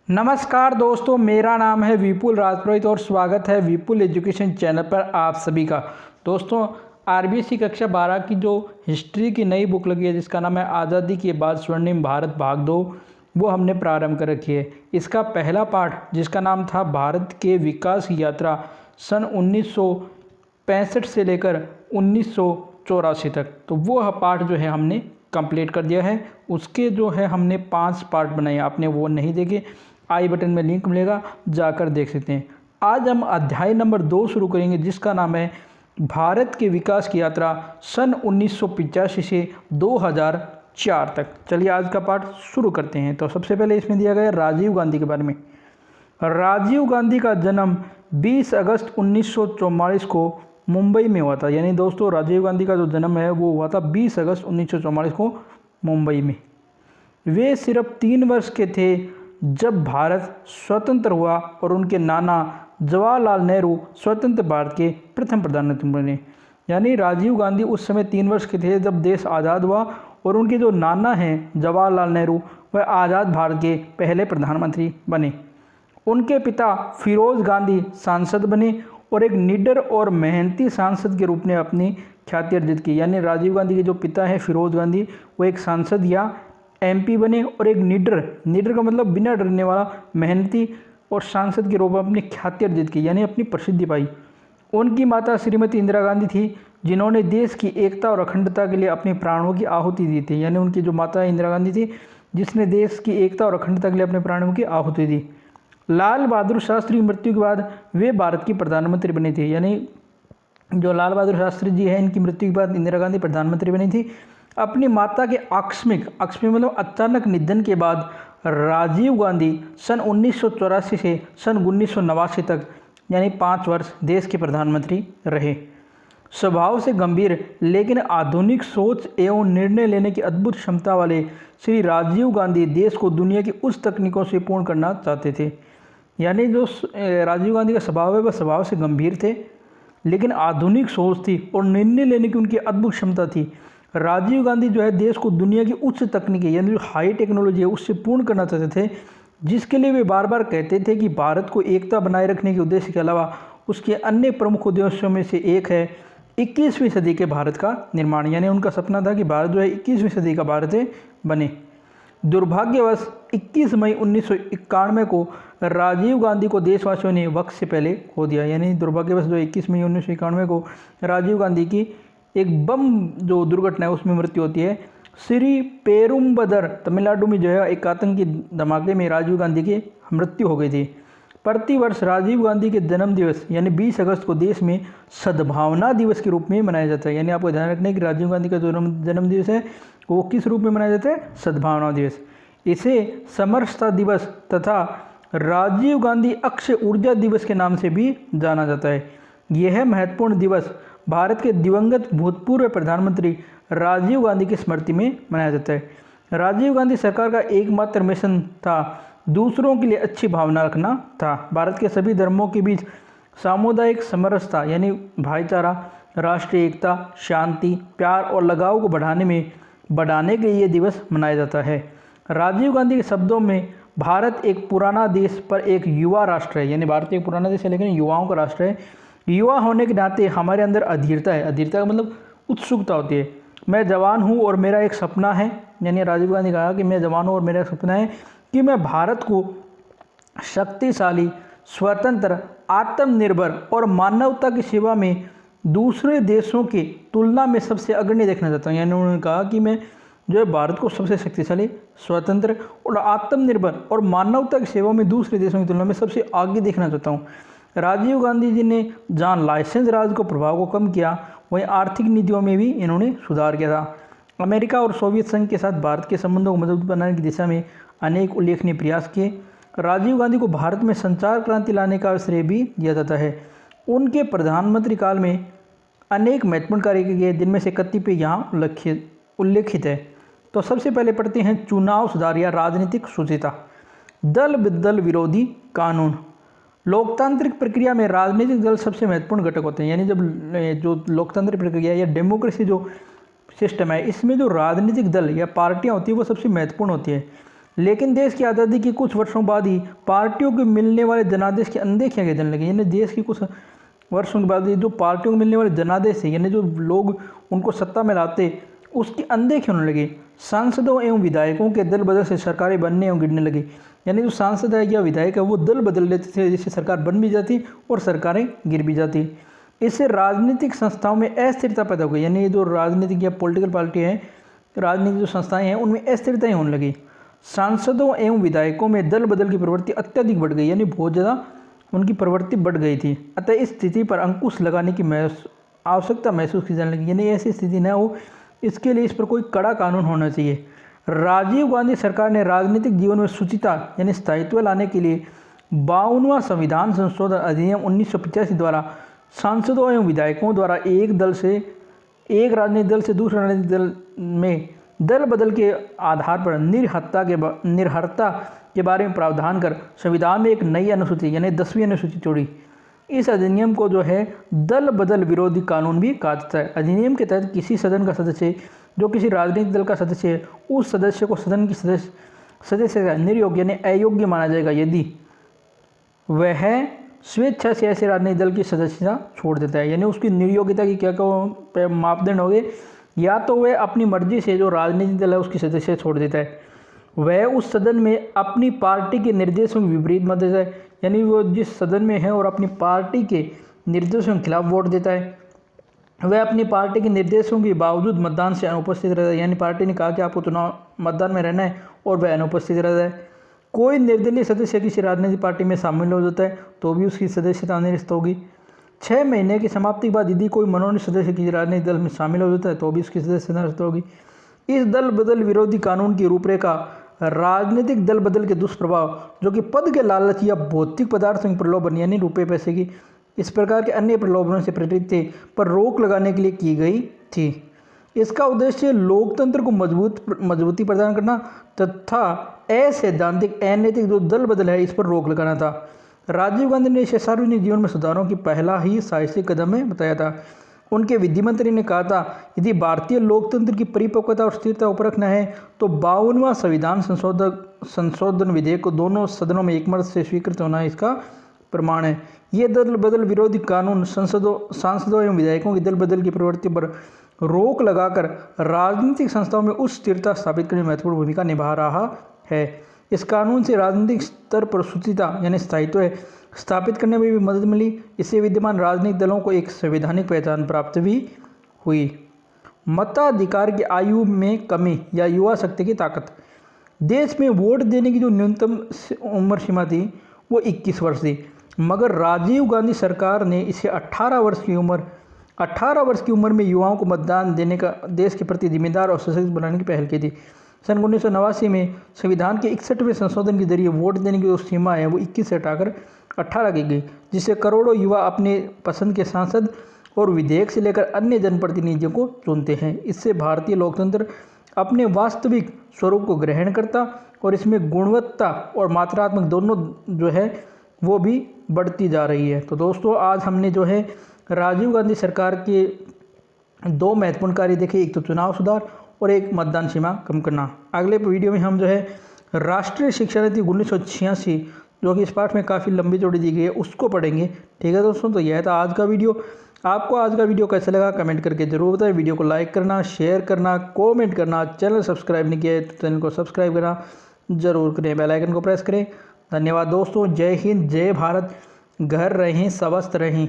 नमस्कार दोस्तों, मेरा नाम है विपुल राजपुरोहित और स्वागत है विपुल एजुकेशन चैनल पर आप सभी का। दोस्तों, आरबीएससी कक्षा 12 की जो हिस्ट्री की नई बुक लगी है जिसका नाम है आज़ादी के बाद स्वर्णिम भारत भाग 2, वो हमने प्रारंभ कर रखी है। इसका पहला पार्ट जिसका नाम था भारत के विकास की यात्रा सन 1965 से लेकर 1984 तक, तो वो पार्ट जो है हमने कंप्लीट कर दिया है। उसके जो है हमने 5 पार्ट बनाए, आपने वो नहीं देखे, आई बटन में लिंक मिलेगा, जाकर देख सकते हैं। आज हम अध्याय नंबर 2 शुरू करेंगे जिसका नाम है भारत के विकास की यात्रा सन 1985 से 2004 तक। चलिए आज का पाठ शुरू करते हैं। तो सबसे पहले इसमें दिया गया है राजीव गांधी के बारे में। राजीव गांधी का जन्म 20 अगस्त 1944 को मुंबई में हुआ था। यानी दोस्तों, राजीव गांधी का जो जन्म है वो हुआ था 20 अगस्त 1944 को मुंबई में। वे सिर्फ 3 वर्ष के थे जब भारत स्वतंत्र हुआ और उनके नाना जवाहरलाल नेहरू स्वतंत्र भारत के प्रथम प्रधानमंत्री बने। यानी राजीव गांधी उस समय 3 वर्ष के थे जब देश आज़ाद हुआ और उनके जो नाना हैं जवाहरलाल नेहरू वह आज़ाद भारत के पहले प्रधानमंत्री बने। उनके पिता फिरोज गांधी सांसद बने और एक निडर और मेहनती सांसद के रूप में अपनी ख्याति अर्जित की। यानी राजीव गांधी के जो पिता हैं फिरोज गांधी, वो एक सांसद या एमपी बने और एक निडर का मतलब बिना डरने वाला, मेहनती और सांसद के रूप में अपनी ख्याति अर्जित की, यानी अपनी प्रसिद्धि पाई। उनकी माता श्रीमती इंदिरा गांधी थी जिन्होंने देश की एकता और अखंडता के लिए अपने प्राणों की आहुति दी थी। यानी उनकी जो माता इंदिरा गांधी थी जिसने देश की एकता और अखंडता के लिए अपने प्राणों की आहुति दी। लाल बहादुर शास्त्री की मृत्यु के बाद वे भारत की प्रधानमंत्री बनी थी। यानी जो लाल बहादुर शास्त्री जी हैं, इनकी मृत्यु के बाद इंदिरा गांधी प्रधानमंत्री बनी थी। अपनी माता के आकस्मिक मतलब अचानक निधन के बाद राजीव गांधी सन 1984 से सन 1989 तक यानी 5 वर्ष देश के प्रधानमंत्री रहे। स्वभाव से गंभीर लेकिन आधुनिक सोच एवं निर्णय लेने की अद्भुत क्षमता वाले श्री राजीव गांधी देश को दुनिया की उच्च तकनीकों से पूर्ण करना चाहते थे। यानी जो राजीव गांधी का स्वभाव है वह स्वभाव से गंभीर थे लेकिन आधुनिक सोच थी और निर्णय लेने की उनकी अद्भुत क्षमता थी। राजीव गांधी जो है देश को दुनिया की उच्च तकनीकी यानी जो हाई टेक्नोलॉजी है उससे पूर्ण करना चाहते थे, जिसके लिए वे बार बार कहते थे कि भारत को एकता बनाए रखने के उद्देश्य के अलावा उसके अन्य प्रमुख उद्देश्यों में से एक है 21वीं सदी के भारत का निर्माण। यानी उनका सपना था कि भारत जो है 21वीं सदी का भारत बने। दुर्भाग्यवश 21 मई 1991 को राजीव गांधी को देशवासियों ने वक्त से पहले खो दिया। यानी दुर्भाग्यवश जो 21 मई 1991 को राजीव गांधी की एक बम जो दुर्घटना है उसमें मृत्यु होती है। श्री पेरुम्बदर तमिलनाडु में जो है एक आतंकी धमाके में राजीव गांधी की मृत्यु हो गई थी। प्रतिवर्ष राजीव गांधी के जन्म दिवस यानी 20 अगस्त को देश में सद्भावना दिवस के रूप में मनाया जाता है। यानी आपको ध्यान रखना है कि राजीव गांधी का जो जन्म दिवस है वो किस रूप में मनाया जाता है? सद्भावना दिवस। इसे समरसता दिवस तथा राजीव गांधी अक्षय ऊर्जा दिवस के नाम से भी जाना जाता है। यह महत्वपूर्ण दिवस भारत के दिवंगत भूतपूर्व प्रधानमंत्री राजीव गांधी की स्मृति में मनाया जाता है। राजीव गांधी सरकार का एकमात्र मिशन था दूसरों के लिए अच्छी भावना रखना था। भारत के सभी धर्मों के बीच सामुदायिक समरसता यानी भाईचारा, राष्ट्रीय एकता, शांति, प्यार और लगाव को बढ़ाने के लिए ये दिवस मनाया जाता है। राजीव गांधी के शब्दों में भारत एक पुराना देश पर एक युवा राष्ट्र है। यानी भारत एक पुराना देश है लेकिन युवाओं का राष्ट्र है। युवा होने के नाते हमारे अंदर अधीरता है। अधीरता का मतलब उत्सुकता होती है। मैं जवान हूँ और मेरा एक सपना है। यानी राजीव गांधी कहा कि मैं जवान हूँ और मेरा सपना है कि मैं भारत को शक्तिशाली, स्वतंत्र, आत्मनिर्भर और मानवता की सेवा में दूसरे देशों की तुलना में सबसे अग्रणी देखना चाहता हूँ। यानी उन्होंने कहा कि मैं जो है भारत को सबसे शक्तिशाली, स्वतंत्र और आत्मनिर्भर और मानवता की सेवा में दूसरे देशों की तुलना में सबसे आगे देखना चाहता हूँ। राजीव गांधी जी ने जहाँ लाइसेंस राज को प्रभाव को कम किया वहीं आर्थिक नीतियों में भी इन्होंने सुधार किया था। अमेरिका और सोवियत संघ के साथ भारत के संबंधों को मजबूत बनाने की दिशा में अनेक उल्लेखनीय प्रयास किए। राजीव गांधी को भारत में संचार क्रांति लाने का श्रेय भी दिया जाता है। उनके प्रधानमंत्री काल में अनेक महत्वपूर्ण कार्य किए गए जिनमें से कतिपय यहाँ उल्लेखित है। तो सबसे पहले पढ़ते हैं चुनाव सुधार या राजनीतिक शुचिता। दल बदल विरोधी कानून। लोकतांत्रिक प्रक्रिया में राजनीतिक दल सबसे महत्वपूर्ण घटक होते हैं। यानी जब जो लोकतांत्रिक प्रक्रिया या डेमोक्रेसी जो सिस्टम है इसमें जो राजनीतिक दल या पार्टियां होती है वो सबसे महत्वपूर्ण होती है। लेकिन देश की आज़ादी के कुछ वर्षों बाद ही पार्टियों को मिलने वाले जनादेश की अनदेखी किए जाने लगी। यानी देश की कुछ वर्षों के बाद ये जो पार्टियों को मिलने वाले जनादेश है, यानी जो लोग उनको सत्ता में लाते, उसकी अनदेखी होने लगी। सांसदों एवं विधायकों के दल बदल से सरकारें बनने एवं गिरने लगी। यानी जो सांसद है या विधायक है वो दल बदल लेते थे, जिससे सरकार बन भी जाती और सरकारें गिर भी जाती। इससे राजनीतिक संस्थाओं में अस्थिरता पैदा हो गई। यानी ये जो राजनीतिक या पॉलिटिकल पार्टी हैं, राजनीतिक जो संस्थाएं हैं, उनमें अस्थिरताएं होने लगी। सांसदों एवं विधायकों में दल बदल की प्रवृत्ति अत्यधिक बढ़ गई, यानी बहुत ज़्यादा उनकी प्रवृत्ति बढ़ गई थी। अतः इस स्थिति पर अंकुश लगाने की आवश्यकता महसूस की जाने लगी। यानी ऐसी स्थिति न हो, इसके लिए इस पर कोई कड़ा कानून होना चाहिए। राजीव गांधी सरकार ने राजनीतिक जीवन में शुचिता यानी स्थायित्व लाने के लिए 52वां संविधान संशोधन अधिनियम 1985 द्वारा सांसदों एवं विधायकों द्वारा एक राजनीतिक दल से दूसरे राजनीतिक दल में दल बदल के आधार पर निर्हरता के बारे में प्रावधान कर संविधान में एक नई अनुसूची यानी 10वीं अनुसूची जोड़ी। इस अधिनियम को जो है दल बदल विरोधी कानून भी कहा जाता है। अधिनियम के तहत किसी सदन का सदस्य जो किसी राजनीतिक दल का सदस्य है, उस सदस्य को सदन की सदस्य निर्योग्य यानी अयोग्य माना जाएगा यदि वह स्वेच्छा से ऐसे राजनीतिक दल की सदस्यता छोड़ देता है। यानी उसकी निर्योग्यता की क्या मापदंड हो गए, या तो वह अपनी मर्जी से जो राजनीतिक दल है उसकी सदस्य छोड़ देता है, वह उस सदन में अपनी पार्टी के निर्देशों के विपरीत मत देता है, यानी वो जिस सदन में है और अपनी पार्टी के निर्देशों के खिलाफ वोट देता है, वह अपनी पार्टी के निर्देशों के बावजूद मतदान से अनुपस्थित रहता है। यानी पार्टी ने कहा कि आपको चुनाव मतदान में रहना है और वह अनुपस्थित रहता है। कोई निर्दलीय सदस्य किसी राजनीतिक पार्टी में शामिल हो जाता है तो भी उसकी सदस्यता निरस्त होगी। 6 महीने की समाप्ति के बाद यदि कोई मनोनीत सदस्य किसी राजनीतिक दल में शामिल हो जाता है तो भी उसकी सदस्यता निरस्त होगी। इस दल बदल विरोधी कानून की रूपरेखा राजनीतिक दल बदल के दुष्प्रभाव जो कि पद के लालच या भौतिक पदार्थों की प्रलोभन यानी रुपये पैसे की इस प्रकार के अन्य प्रलोभनों से प्रेरित थे पर रोक लगाने के लिए की गई थी। इसका उद्देश्य लोकतंत्र को मजबूती प्रदान करना तथा असैद्धांतिक अनैतिक जो दल बदल है इस पर रोक लगाना था। राजीव गांधी ने इसे सार्वजनिक जीवन में सुधारों की पहला ही साहसिक कदम में बताया था। उनके विधि मंत्री ने कहा था, यदि भारतीय लोकतंत्र की परिपक्वता और स्थिरता को परखना है तो 52वां संविधान संशोधन विधेयक को दोनों सदनों में एकमत से स्वीकृत होना इसका प्रमाण है। ये दल बदल विरोधी कानून सांसदों एवं विधायकों की दल बदल की प्रवृत्ति पर रोक लगाकर राजनीतिक संस्थाओं में उच्च स्थिरता स्थापित करने में महत्वपूर्ण भूमिका निभा रहा है। इस कानून से राजनीतिक स्तर पर शुचिता यानी स्थायित्व स्थापित करने में भी मदद मिली। इससे विद्यमान राजनीतिक दलों को एक संवैधानिक पहचान प्राप्त भी हुई। मताधिकार की आयु में कमी या युवा शक्ति की ताकत। देश में वोट देने की जो न्यूनतम उम्र सीमा थी वो 21 वर्ष थी, मगर राजीव गांधी सरकार ने इसे 18 वर्ष की उम्र में युवाओं को मतदान देने का देश के प्रति जिम्मेदार और सशक्त बनाने की पहल की थी। सन 1989 में संविधान के 61वें संशोधन के जरिए वोट देने की जो सीमा है वो 21 से हटाकर 18 की गई, जिससे करोड़ों युवा अपने पसंद के सांसद और विधेयक से लेकर अन्य जनप्रतिनिधियों को चुनते हैं। इससे भारतीय लोकतंत्र अपने वास्तविक स्वरूप को ग्रहण करता और इसमें गुणवत्ता और मात्रात्मक दोनों जो है वो भी बढ़ती जा रही है। तो दोस्तों आज हमने जो है राजीव गांधी सरकार के 2 महत्वपूर्ण कार्य देखे, एक तो चुनाव सुधार और एक मतदान सीमा कम करना। अगले वीडियो में हम जो है राष्ट्रीय शिक्षा नीति 1986 जो कि इस पाठ में काफ़ी लंबी चौड़ी दी गई है उसको पढ़ेंगे। ठीक है दोस्तों, तो यह था आज का वीडियो। आपको आज का वीडियो कैसा लगा कमेंट करके जरूर बताएं। वीडियो को लाइक करना, शेयर करना, कमेंट करना, चैनल सब्सक्राइब नहीं किया है तो चैनल को सब्सक्राइब करना जरूर करें, बेल आइकन को प्रेस करें। धन्यवाद दोस्तों। जय हिंद, जय भारत। घर रहें, स्वस्थ रहें।